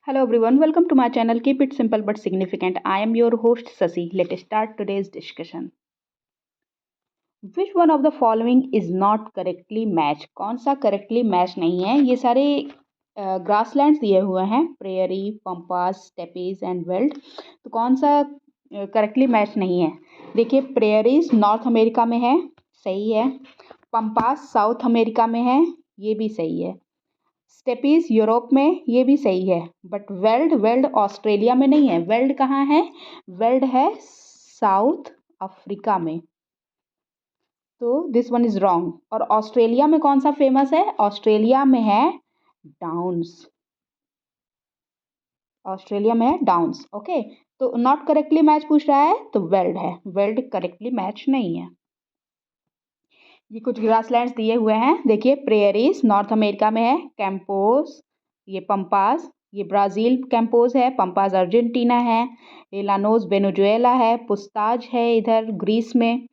Hello everyone, welcome to my channel. Keep it simple but significant. I am your host Sasi. Let's start today's discussion. Which one of the following is not correctly matched? कौन सा correctly match नहीं है? ये सारे grasslands दिए हुए हैं, prairie, pampas, steppes and veld. तो कौन सा करेक्टली मैच नहीं है? देखिए, प्रेयरीज नॉर्थ अमेरिका में है, सही है. पम्पास साउथ अमेरिका में है, ये भी सही है. स्टेपीज यूरोप में, ये भी सही है. बट वेल्ड वेल्ड ऑस्ट्रेलिया में नहीं है. वेल्ड कहाँ है? वेल्ड है साउथ अफ्रीका में. तो दिस वन इज रॉन्ग. और ऑस्ट्रेलिया में कौन सा फेमस है? ऑस्ट्रेलिया में है डाउन्स. ऑस्ट्रेलिया में है डाउन्स. ओके, तो नॉट करेक्टली मैच पूछ रहा है तो वेल्ड है. वेल्ड करेक्टली मैच नहीं है. ये कुछ ग्रासलैंड्स दिए हुए हैं. देखिए, प्रेयरीज नॉर्थ अमेरिका में है, कैंपोस, ये पंपास, ये ब्राज़ील कैंपोस है, पंपास अर्जेंटीना है, ये लानोस वेनेजुएला है, पुस्ताज है इधर ग्रीस में,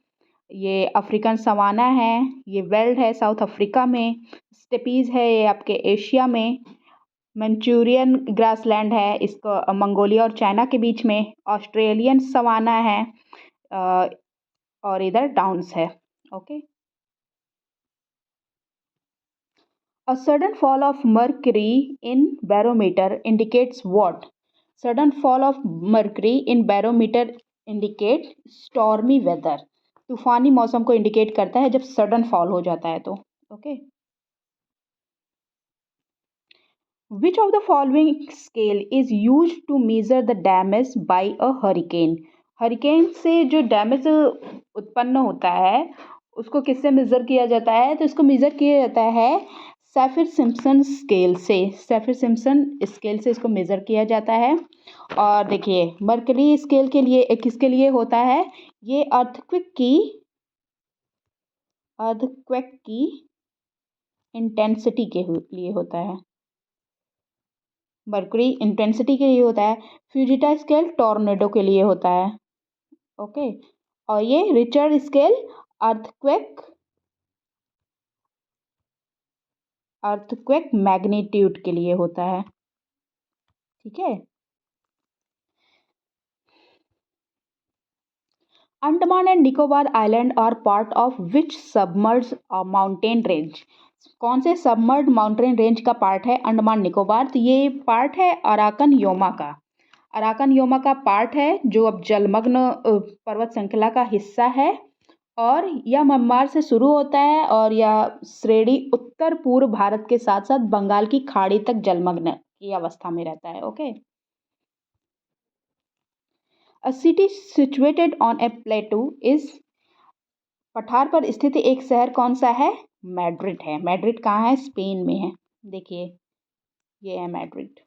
ये अफ्रीकन सवाना है, ये वेल्ड है साउथ अफ्रीका में, स्टेपीज है ये आपके एशिया में, मंचूरियन ग्रासलैंड है इसको मंगोलिया और चाइना के बीच में, ऑस्ट्रेलियन सवाना है और इधर डाउन्स है. Okay. A sudden fall of mercury in barometer indicates what? Sudden fall of mercury in barometer indicate stormy weather. तूफानी मौसम को इंडिकेट करता है जब सडन फॉल हो जाता है तो. Okay. Which of the following scale is used to measure the damage by a hurricane? Hurricane से जो डैमेज उत्पन्न होता है उसको किससे मेज़र किया जाता है? तो इसको मेज़र किया जाता है सैफिर सिम्पसन स्केल से. सैफिर सिम्पसन स्केल से इसको मेज़र किया जाता है. और देखिए, मर्करी स्केल के लिए किसके लिए होता है? ये अर्थक्वेक की इंटेंसिटी के लिए होता है. मर्करी इंटेंसिटी के लिए होता है. फ्यूजिटा स्केल टॉर्नेडो के लिए होता है. ओके. और ये रिचर्ड स्केल अर्थक्वेक मैग्नीट्यूड के लिए होता है. ठीक है. Andaman and Nicobar island are part of which submerged mountain range? कौन से सबमर्ज्ड माउंटेन रेंज का पार्ट है अंडमान निकोबार? तो ये पार्ट है अराकन योमा का. अराकन योमा का पार्ट है जो अब जलमग्न पर्वत श्रृंखला का हिस्सा है. और यह म्यांमार से शुरू होता है और यह श्रेणी उत्तर पूर्व भारत के साथ साथ बंगाल की खाड़ी तक जलमग्न की अवस्था में रहता है. Okay. A city situated on a plateau is, पठार पर स्थित एक शहर कौन सा है? मैड्रिड है. मैड्रिड कहाँ है? स्पेन में है. देखिए, ये है Madrid.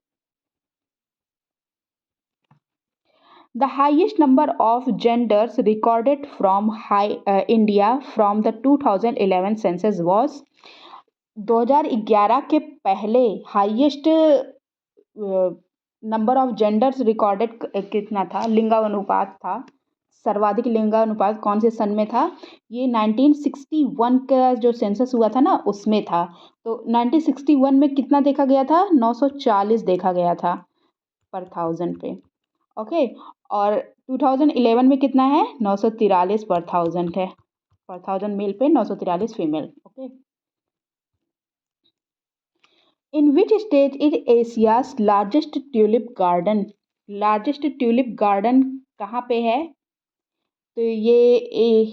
The highest number of genders recorded from India from the 2011 census was, 2011 के पहले highest number of genders recorded कितना था? लिंगानुपात था. सर्वाधिक लिंगानुपात कौन से सन में था? ये 1961 का जो सेंसस हुआ था ना उसमें था. तो 1961 में कितना देखा गया था? 940 देखा गया था पर 1000 पे. ओके. और 2011 में कितना है? 943 पर 1000 है. पर 1000 मेल पे 943 female. Okay. In which state is Asia's largest tulip garden? Largest tulip garden कहाँ पे है? तो ये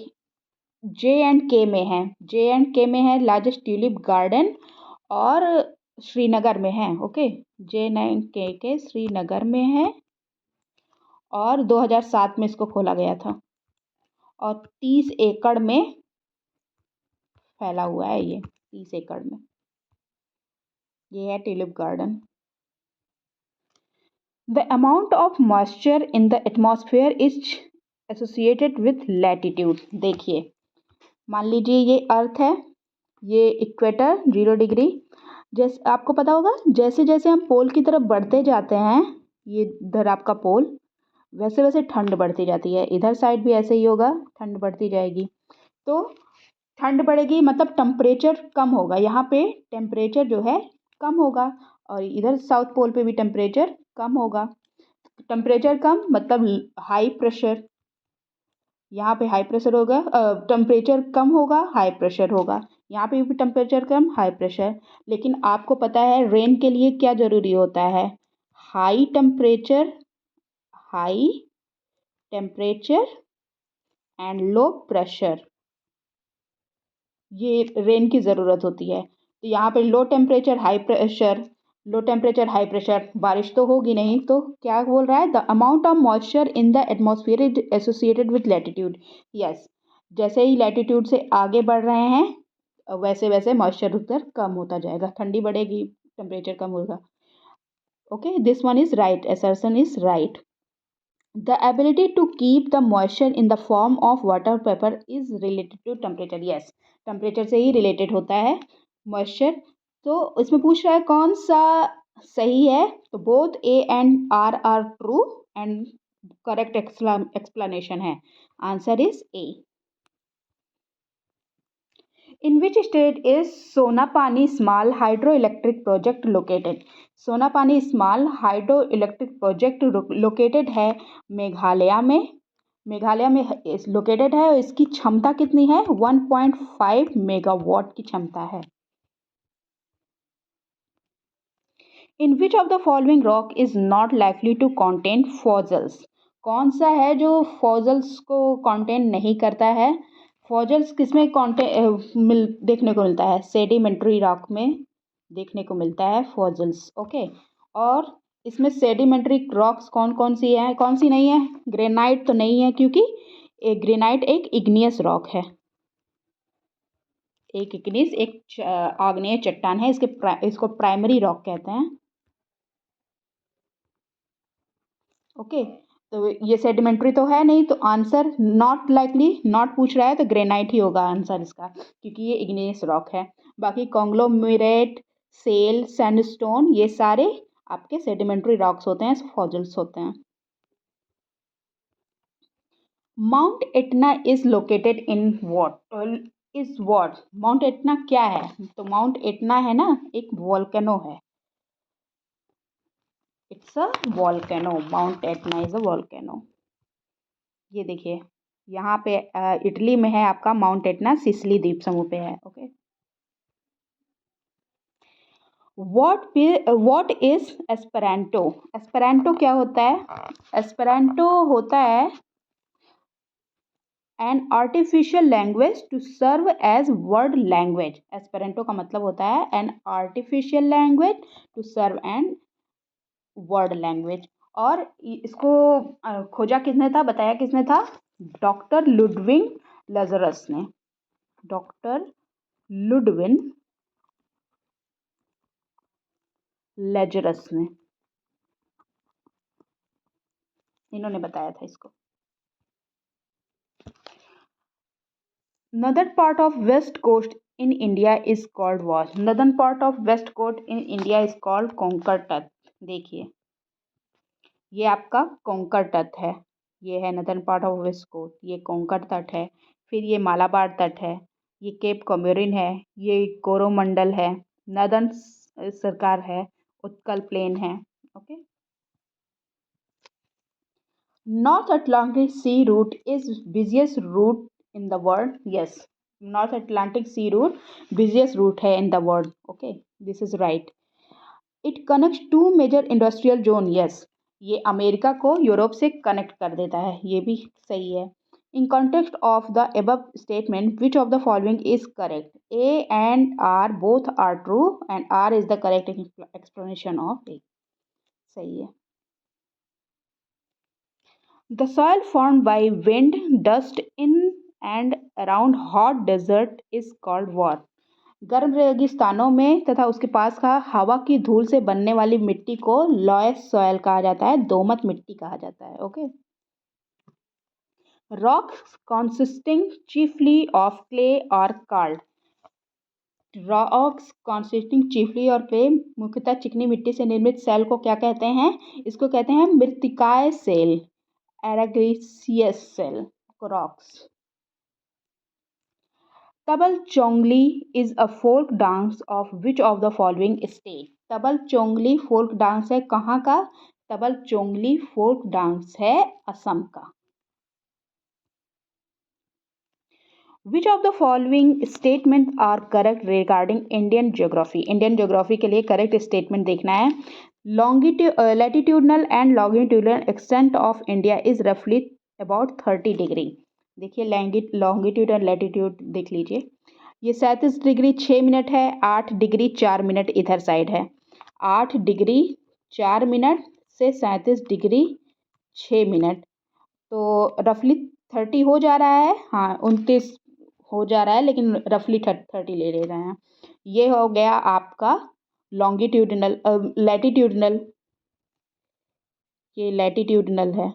J&K में है. J&K में है लार्जेस्ट ट्यूलिप गार्डन और श्रीनगर में है. ओके. J&K के श्रीनगर में है और 2007 में इसको खोला गया था और 30 एकड़ में फैला हुआ है. ये 30 एकड़ में ये है tulip garden. The amount of moisture in the atmosphere is associated with latitude. देखिए, मान लीजिए ये अर्थ है, ये इक्वेटर 0 डिग्री. जैसे आपको पता होगा, जैसे जैसे हम पोल की तरफ बढ़ते जाते हैं, ये इधर आपका पोल, वैसे वैसे ठंड बढ़ती जाती है. इधर साइड भी ऐसे ही होगा, ठंड बढ़ती जाएगी. तो ठंड बढ़ेगी मतलब टेम्परेचर कम होगा. यहाँ पे टेम्परेचर जो है कम होगा और इधर साउथ पोल पे भी टेम्परेचर कम होगा। टेम्परेचर कम मतलब हाई प्रेशर, यहाँ पे हाई प्रेशर होगा, टेम्परेचर कम होगा हाई प्रेशर होगा, यहाँ पे भी टेम्परेचर कम हाई प्रेशर। लेकिन आपको पता है रेन के लिए क्या ज़रूरी होता है? High temperature, high temperature and low pressure, ये रेन की ज़रूरत होती है। तो यहाँ पे low temperature high pressure, low temperature high pressure, बारिश तो होगी नहीं, तो क्या बोल रहा है? The amount of moisture in the atmosphere is associated with latitude. Yes, जैसे ही लैटिट्यूड से आगे बढ़ रहे हैं वैसे वैसे मॉइस्चर उधर कम होता जाएगा, ठंडी बढ़ेगी, टेम्परेचर कम होगा। Okay, this one is right, assertion is right. The ability to keep the moisture in the form of water vapor is related to temperature. Yes, temperature से ही related होता है moisture। तो इसमें पूछ रहा है कौन सा सही है, तो both A and R are true and correct explanation है। Answer is A. In which state is Sonapani Small Hydroelectric Project located? Sonapani Small Hydroelectric Project located है मेघालय में। मेघालय में लोकेटेड है। इसकी क्षमता कितनी है? 1.5 मेगावाट की क्षमता है। In which of the following rock is not likely to contain fossils? कौन सा है जो fossils को contain नहीं करता है? fossils किसमें देखने को मिलता है? सेडिमेंट्री रॉक में देखने को मिलता है fossils। ओके, और इसमें सेडिमेंट्री रॉक्स कौन कौन सी है, कौन सी नहीं है? ग्रेनाइट तो नहीं है, क्योंकि ग्रेनाइट एक इग्नियस रॉक है। एक इग्नियस एक आग्नेय चट्टान है, इसको प्राइमरी रॉक कहते हैं। ओके, तो ये सेडिमेंट्री तो है नहीं, तो आंसर नॉट लाइकली, नॉट पूछ रहा है तो ग्रेनाइट ही होगा आंसर इसका, क्योंकि ये इग्नियस रॉक है। बाकी कॉन्ग्लोमेरेट, सेल, सैंडस्टोन, ये सारे आपके सेडिमेंट्री रॉक्स होते हैं, फॉसिल्स होते हैं। Mount Etna is located in what? Is what? Mount Etna क्या है? तो माउंट एटना है ना, एक वॉल्केनो है। It's a volcano, mount Etna is a volcano. ये देखिए यहाँ पे इटली में है आपका माउंट एटना, सिसिली द्वीप समूह पे है। Okay, what is Esperanto? Esperanto क्या होता है? एस्पेरांटो होता है an artificial language to serve as word language. Esperanto का मतलब होता है an artificial language to serve an word language. और इसको खोजा किसने था, बताया किसने था? डॉक्टर लुडविग लजरस ने। डॉक्टर लुडविग लेजरस ने, इन्होंने बताया था इसको। Northern part of west coast in India is called what? Northern part of west coast in India is called Konkan तट। देखिए ये आपका कोंकण तट है, ये है northern part of west coast, ये कोंकण तट है। फिर ये मालाबार तट है, ये केप कॉमोरिन है, ये कोरोमंडल है, नदर्न सरकार है, उत्कल प्लेन है। Okay, North Atlantic sea route is busiest route in the world. Yes, North Atlantic sea route busiest route है in the world. Okay, this is right. It connects to major industrial zone. Yes, ये America को Europe से connect कर देता है, ये भी सही है। In context of the above statement which of the following is correct? A and R both are true and R is the correct explanation of A. सही है। The soil formed by wind, dust in and around hot desert is called what? गर्म रेगिस्तानों में तथा उसके पास का हवा की धूल से बनने वाली मिट्टी को लॉयस सॉयल कहा जाता है, दोमट मिट्टी कहा जाता है। Okay, rocks consisting chiefly of clay or called? Rocks consisting chiefly और clay, मुख्यतः चिकनी मिट्टी से निर्मित सेल को क्या कहते हैं? इसको कहते हैं मृत्तिकाय सेल, एराग्रीसियस सेल, rocks. Tabal Chongli is a folk dance of which of the following state? Tabal Chongli folk dance है कहाँ का? तबल चोंगली फोक डांस है असम का। Which of the following statements are correct regarding Indian geography? Indian geography के लिए correct statement देखना है। Latitudinal and longitudinal extent of India is roughly about 30 degree. देखिए longitude और latitude देख लीजिए। ये 37 डिग्री 6 मिनट है, 8 डिग्री 4 मिनट इधर साइड है। 8 डिग्री 4 मिनट से 37 डिग्री 6 मिनट, तो रफली 30 हो जा रहा है। हाँ 29 हो जा रहा है, लेकिन रफली 30 ले रहे हैं। ये हो गया आपका लॉन्गिट्यूडिनल लैटिट्यूडिनल, ये लैटिट्यूडिनल है।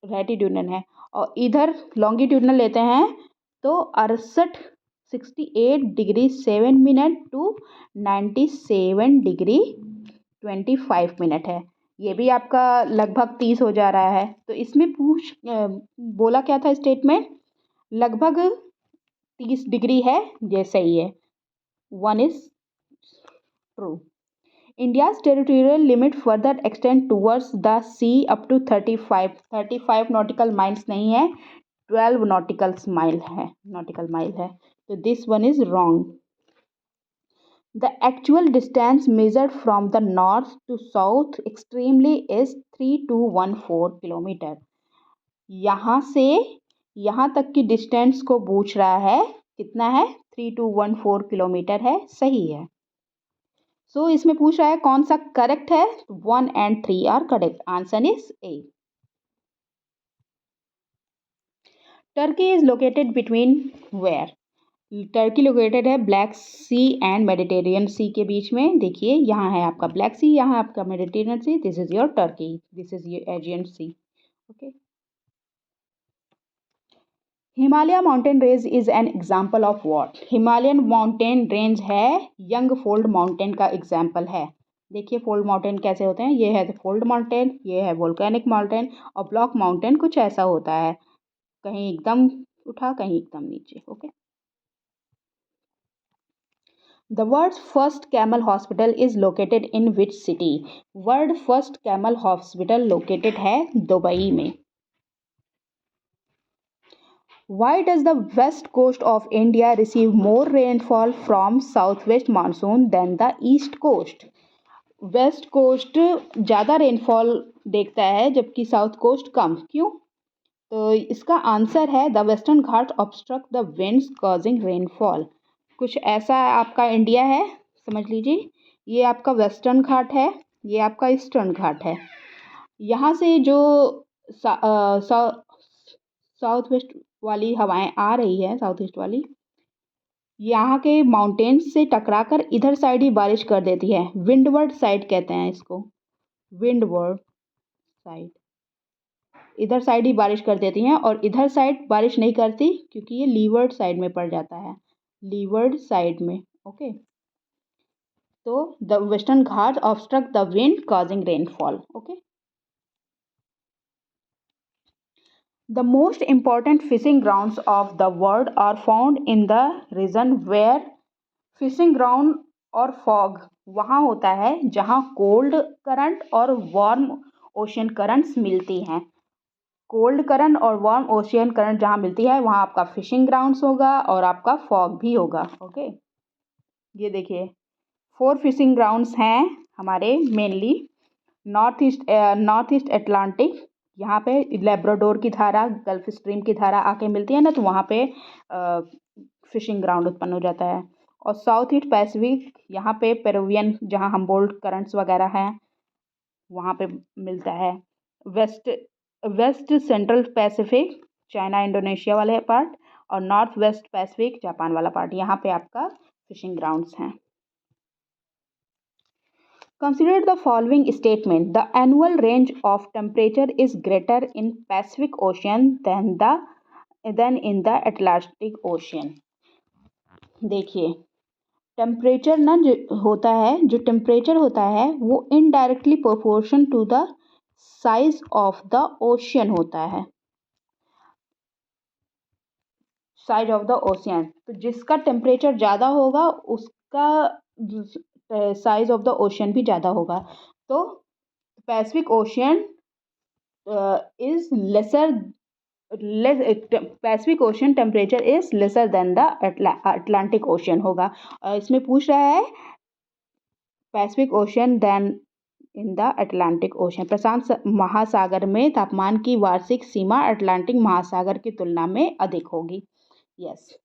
लैटिट्यूडिनल है और इधर लॉन्गिट्यूडिनल लेते हैं तो 68 degree 7 minute to 97 degree 25 minute है। ये भी आपका लगभग 30 हो जा रहा है। तो इसमें बोला क्या था स्टेटमेंट? लगभग 30 डिग्री है, ये सही है। 1 is true. India's territorial limit further extend towards the sea up to 35 nautical miles नहीं है, 12 nautical mile है। तो this one is wrong. The actual distance measured from the north to south extremely is 3214 kilometre. यहाँ से यहाँ तक की distance को पूछ रहा है, कितना है? 3214 किलोमीटर है, सही है। सो इसमें पूछ रहा है कौन सा करेक्ट है? 1 and 3 are correct. Answer is A. Turkey is located between where? Turkey located है Black Sea and Mediterranean Sea के बीच में। देखिए यहाँ है आपका ब्लैक सी, यहाँ आपका Mediterranean Sea. This is your Turkey, this is your Aegean Sea. Okay. Himalaya mountain range is an example of what? Himalayan mountain range है, यंग फोल्ड माउंटेन का एग्जाम्पल है। देखिए फोल्ड माउंटेन कैसे होते हैं। ये है फोल्ड माउंटेन, ये है वोल्केनिक माउंटेन, और ब्लॉक माउंटेन कुछ ऐसा होता है, कहीं एकदम उठा कहीं एकदम नीचे। Okay. The world first camel hospital is located in which city? World first camel hospital located है दुबई में। Why does the west coast of India receive more rainfall from southwest monsoon than the east coast? West coast ज़्यादा rainfall देखता है जबकि south coast कम, क्यों? तो इसका answer है the western Ghat obstruct the winds causing rainfall. कुछ ऐसा आपका इंडिया है, समझ लीजिए। ये आपका वेस्टर्न घाट है, ये आपका ईस्टर्न घाट है। यहाँ से जो साउथ वेस्ट वाली हवाएं आ रही है, साउथ ईस्ट वाली, यहाँ के माउंटेन्स से टकराकर इधर साइड ही बारिश कर देती है। विंडवर्ड साइड कहते हैं इसको, विंडवर्ड साइड। इधर साइड ही बारिश कर देती हैं और इधर साइड बारिश नहीं करती क्योंकि ये लीवर्ड साइड में पड़ जाता है, लीवर्ड साइड में। ओके। तो the western Ghat obstruct the wind causing rainfall. Okay. The most important fishing grounds of the world are found in the region where fishing ground और fog वहाँ होता है जहाँ कोल्ड करंट और warm ocean currents मिलती हैं। Cold current और warm ocean current जहाँ मिलती है वहाँ आपका फिशिंग ग्राउंड्स होगा और आपका फॉग भी होगा। ओके। ये देखिए 4 फिशिंग ग्राउंड्स हैं हमारे मेनली। नॉर्थ ईस्ट अटलांटिक, यहाँ पे लेब्राडोर की धारा, गल्फ स्ट्रीम की धारा आके मिलती है ना, तो वहाँ पे फिशिंग ग्राउंड उत्पन्न हो जाता है। और साउथ ईस्ट पैसिफिक, यहाँ पे पेरुवियन जहाँ हम्बोल्ट करंट्स वगैरह हैं वहाँ पे मिलता है। West central Pacific, China Indonesia वाले पार्ट, और नॉर्थ वेस्ट पैसिफिक, जापान वाला पार्ट, यहाँ पे आपका फिशिंग ग्राउंड्स हैं। Consider the following statement. The annual range of temperature is greater in Pacific Ocean than in the Atlantic Ocean. देखिए temperature ना जो होता है, जो टेम्परेचर होता है वो indirectly proportion to the size of the ocean होता है। साइज ऑफ द ओशियन, तो जिसका टेम्परेचर ज़्यादा होगा उसका साइज ऑफ द ओशियन भी ज़्यादा होगा। तो Pacific Ocean is lesser Pacific Ocean temperature is lesser than the Atlantic Ocean होगा। इसमें पूछ रहा है Pacific Ocean than in the Atlantic Ocean, प्रशांत महासागर में तापमान की वार्षिक सीमा अटलांटिक महासागर की तुलना में अधिक होगी। यस।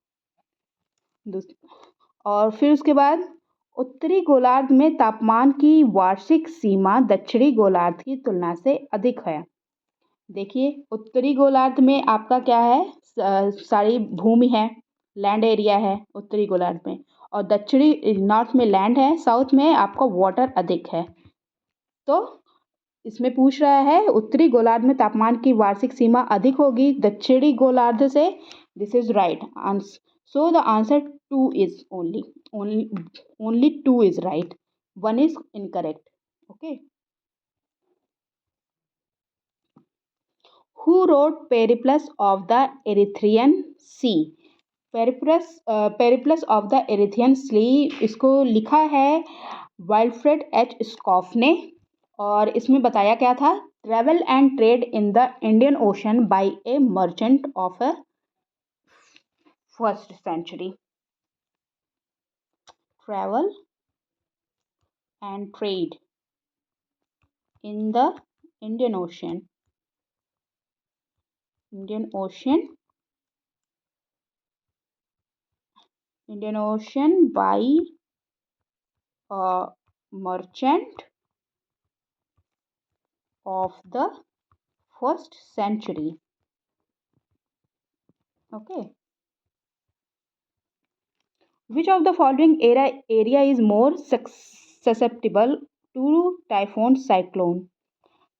और फिर उसके बाद उत्तरी गोलार्ध में तापमान की वार्षिक सीमा दक्षिणी गोलार्ध की तुलना से अधिक है। देखिए उत्तरी गोलार्ध में आपका क्या है, सारी भूमि है, लैंड एरिया है उत्तरी गोलार्ध में, और दक्षिणी नॉर्थ में लैंड है, साउथ में आपका वाटर अधिक है। तो इसमें पूछ रहा है उत्तरी गोलार्ध में तापमान की वार्षिक सीमा अधिक होगी दक्षिणी गोलार्ध से। This is right answer. So the answer 2 is only 2 is right, 1 is incorrect. Okay. Who wrote Periplus of the Erythraean Sea? Periplus of the Erythraean Sea इसको लिखा है वाइल्फ्रेड एच स्कॉफ ने, और इसमें बताया क्या था, travel and trade in the Indian Ocean by a merchant of a first century. Travel and trade in the Indian Ocean by a merchant of the first century. Okay. Which of the following area is more susceptible to typhoon cyclone?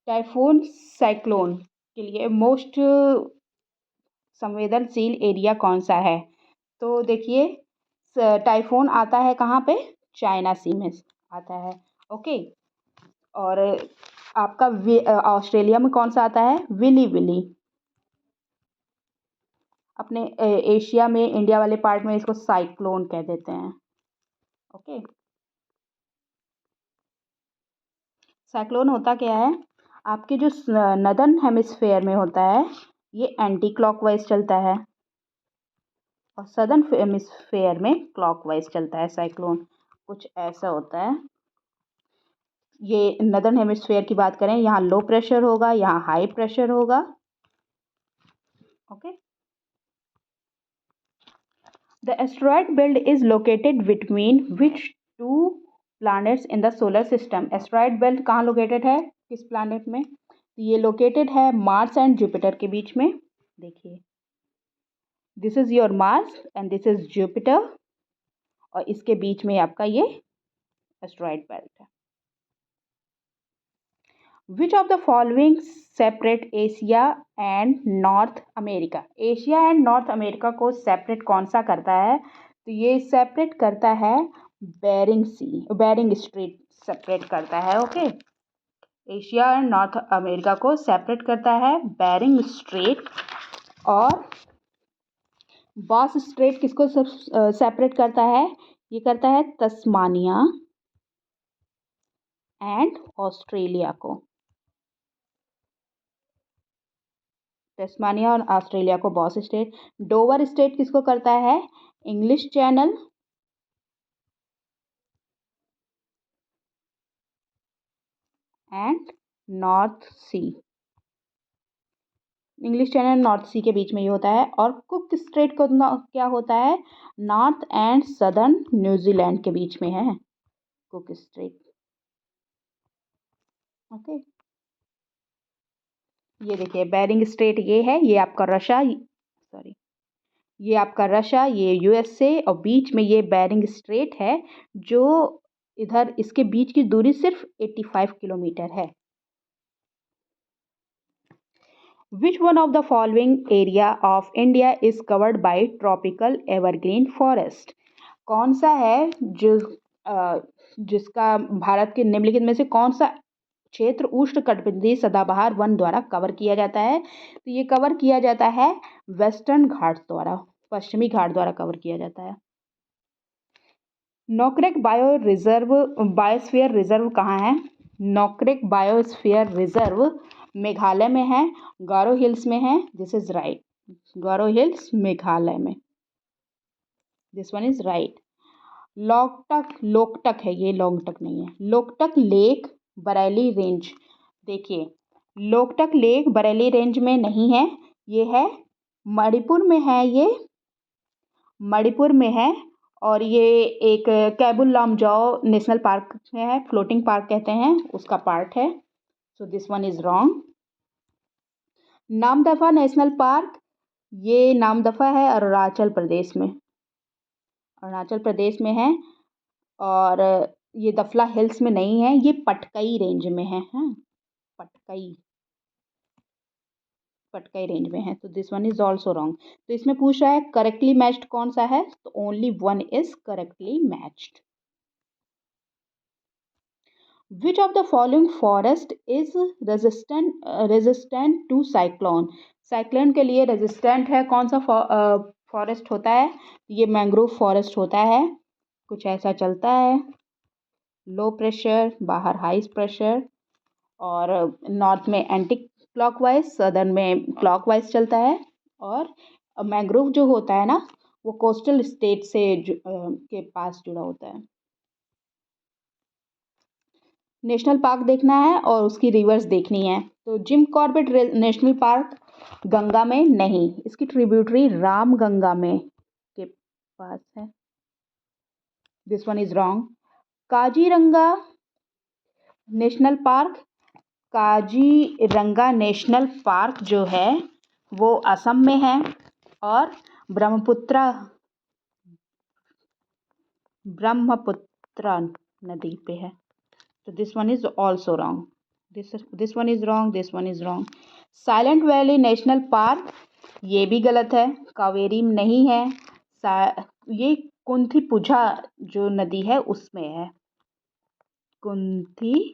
Typhoon cyclone के लिए most संवेदनशील area कौन सा है? तो देखिए typhoon आता है कहाँ पे, चाइना सी में आता है। ओके। और आपका ऑस्ट्रेलिया में कौन सा आता है, विली विली। अपने एशिया में इंडिया वाले पार्ट में इसको साइक्लोन कह देते हैं। ओके। साइक्लोन होता क्या है, आपके जो नदर्न हेमिस्फेयर में होता है ये एंटी क्लॉकवाइज चलता है, और सदर्न हेमिस्फेयर में क्लॉकवाइज चलता है। साइक्लोन कुछ ऐसा होता है। ये नदर्न हेमिस्फेयर की बात करें, यहाँ लो प्रेशर होगा, यहाँ हाई प्रेशर होगा। Okay. The asteroid belt is located between which 2 planets in the solar system? Asteroid belt कहाँ लोकेटेड है, किस प्लैनेट में? ये लोकेटेड है मार्स एंड जुपिटर के बीच में। देखिए this is your Mars and this is Jupiter, और इसके बीच में आपका ये एस्टेरॉयड बेल्ट है। विच of the following separate Asia and North America? Asia and North America को सेपरेट कौन सा करता है? तो ये सेपरेट करता है बेरिंग स्ट्रेट सेपरेट करता है। Okay. Asia and North America को सेपरेट करता है बेरिंग स्ट्रेट, और बॉस स्ट्रेट किसको सेपरेट करता है? ये करता है तस्मानिया एंड ऑस्ट्रेलिया को। तस्मानिया और ऑस्ट्रेलिया को बॉस स्टेट। डोवर स्टेट किसको करता है? English Channel and North Sea. English Channel North Sea के बीच में ये होता है। और कुक स्ट्रेट को क्या होता है? नॉर्थ एंड सदर्न न्यूजीलैंड के बीच में है कुक स्ट्रेट। ओके। ये देखिए बेरिंग स्ट्रेट ये है, ये आपका रशिया, ये यूएसए, और बीच में ये बेरिंग स्ट्रेट है, जो इधर इसके बीच की दूरी सिर्फ 85 किलोमीटर है। Which one of the following area of India is covered by tropical evergreen forest? कौन सा है जिसका भारत के निम्नलिखित में से कौन सा क्षेत्र उष्णकटिबंधीय सदाबहार वन द्वारा कवर किया जाता है? तो ये कवर किया जाता है वेस्टर्न घाट्स द्वारा। पश्चिमी घाट द्वारा कवर किया जाता है। नोकरेक बायोस्फीयर रिजर्व कहाँ है? नोकरेक बायोस्फीयर रिजर्व मेघालय में है, गारो हिल्स में है। This is right, Garo Hills Meghalaya में। This one is right. Loktak है ये, लोकटक नहीं है। लोकटक लेक बरेली रेंज, देखिए लोकटक लेक बरेली रेंज में नहीं है, ये है मणिपुर में है, ये मणिपुर में है। और ये एक कैबुल लामजाओ नेशनल पार्क में है, फ्लोटिंग पार्क कहते हैं, उसका पार्ट है। So this one is wrong. Namdapha national park, ये नामदफा है अरुणाचल प्रदेश में, अरुणाचल प्रदेश में है। और ये दफला हिल्स में नहीं है, ये पटकई रेंज में है। हाँ, पटकई रेंज में है। तो this one is also wrong. तो इसमें पूछ रहा है करेक्टली मैच्ड कौन सा है, तो only one is correctly matched. Which of the following forest is resistant to cyclone? Cyclone के लिए रेजिस्टेंट है कौन सा फॉरेस्ट होता है? ये मैंग्रोव फॉरेस्ट होता है। कुछ ऐसा चलता है, लो प्रेशर, बाहर हाई प्रेशर, और नॉर्थ में एंटी क्लॉकवाइज, सदर्न में क्लॉकवाइज चलता है। और मैंग्रोव जो होता है ना, वो कोस्टल स्टेट से के पास जुड़ा होता है। नेशनल पार्क देखना है और उसकी रिवर्स देखनी है। तो Jim Corbett national park Ganga में नहीं, इसकी ट्रिब्यूटरी राम गंगा में के पास है। This one is wrong. Kaziranga national park, Kaziranga national park जो है वो असम में है और ब्रह्मपुत्र नदी पे है। तो this one is also wrong. This one is wrong, this one is wrong. Silent valley national park, ये भी गलत है, कावेरी में नहीं है। ये कुंथीपुझा जो नदी है उसमें है, कुंथीपुझा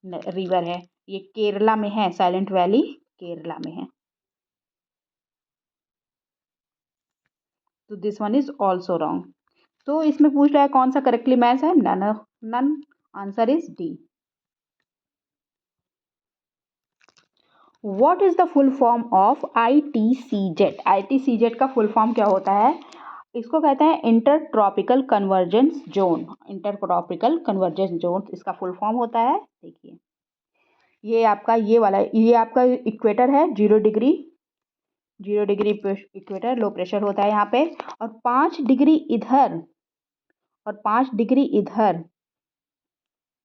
रिवर है, ये केरला में है। साइलेंट वैली केरला में है। तो this one is also wrong. तो इसमें पूछ रहा है कौन सा करेक्टली मैच है? None. Answer is D. What is the full form of ITCZ? ITCZ का फुल फॉर्म क्या होता है? इसको कहते हैं inter tropical convergence zone. Inter tropical convergence zone इसका फुल फॉर्म होता है। देखिए ये आपका ये वाला, ये आपका इक्वेटर है, 0 डिग्री इक्वेटर, लो प्रेशर होता है यहाँ पे। और 5 डिग्री इधर और 5 डिग्री इधर,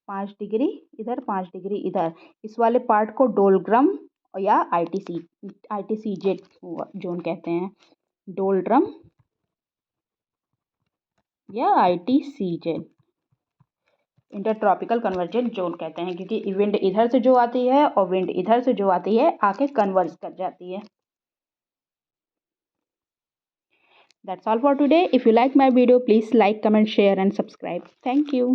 5 डिग्री इधर, 5 डिग्री इधर, इस वाले पार्ट को डोलड्रम या ITCZ जोन कहते हैं। डोलड्रम या ITCZ, inter tropical convergent zone कहते हैं, क्योंकि विंड इधर से जो आती है और विंड इधर से जो आती है आके कन्वर्ज कर जाती है। That's all for today. If you like my video, please like, comment, share and subscribe. Thank you.